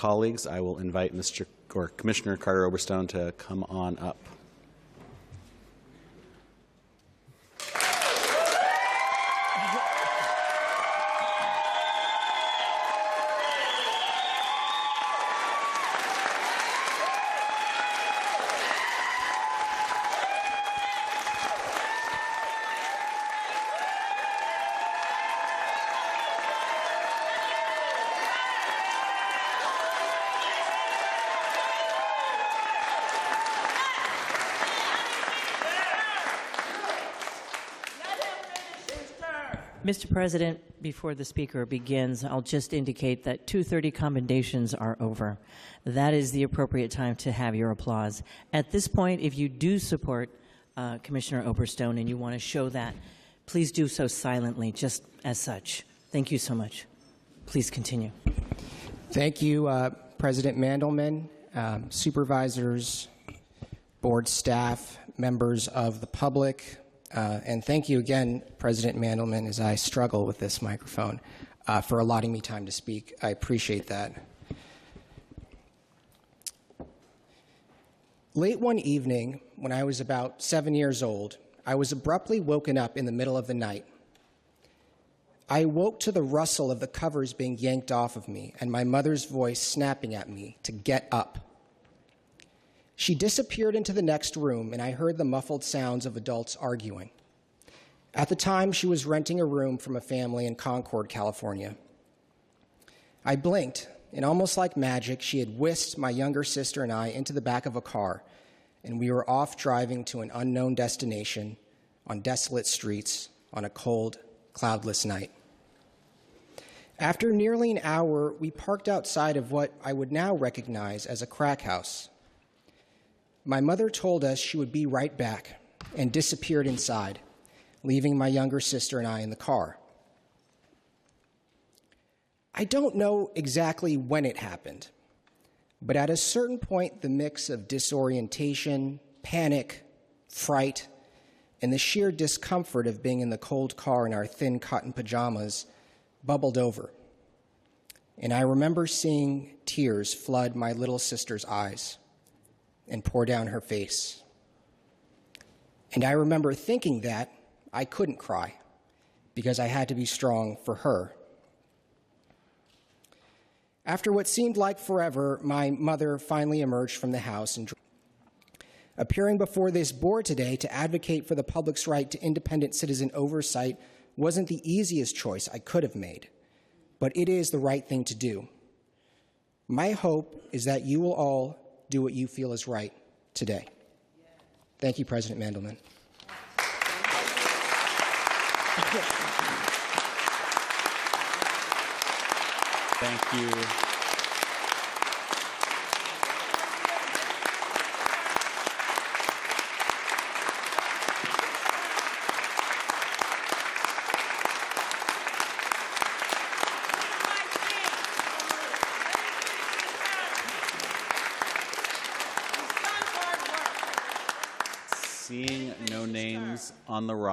colleagues, I will invite Commissioner Carter-Oberstone to come on up. Mr. President, before the speaker begins, I'll just indicate that 2:30 commendations are over. That is the appropriate time to have your applause. At this point, if you do support Commissioner Oberstone and you want to show that, please do so silently, just as such. Thank you so much. Please continue. Thank you, President Mandelman, supervisors, board staff, members of the public, and thank you again, President Mandelman, as I struggle with this microphone, for allotting me time to speak. I appreciate that. Late one evening, when I was about 7 years old, I was abruptly woken up in the middle of the night. I woke to the rustle of the covers being yanked off of me and my mother's voice snapping at me to get up. She disappeared into the next room, and I heard the muffled sounds of adults arguing. At the time, she was renting a room from a family in Concord, California. I blinked, and almost like magic, she had whisked my younger sister and I into the back of a car, and we were off driving to an unknown destination on desolate streets on a cold, cloudless night. After nearly an hour, we parked outside of what I would now recognize as a crack house. My mother told us she would be right back and disappeared inside, leaving my younger sister and I in the car. I don't know exactly when it happened, but at a certain point, the mix of disorientation, panic, fright, and the sheer discomfort of being in the cold car in our thin cotton pajamas bubbled over. And I remember seeing tears flood my little sister's eyes and pour down her face. And I remember thinking that I couldn't cry because I had to be strong for her. After what seemed like forever, my mother finally emerged from the house and appearing before this board today to advocate for the public's right to independent citizen oversight wasn't the easiest choice I could have made, but it is the right thing to do. My hope is that you will all do what you feel is right today. Thank you, President Mandelman. Thank you. Seeing no names on the roster.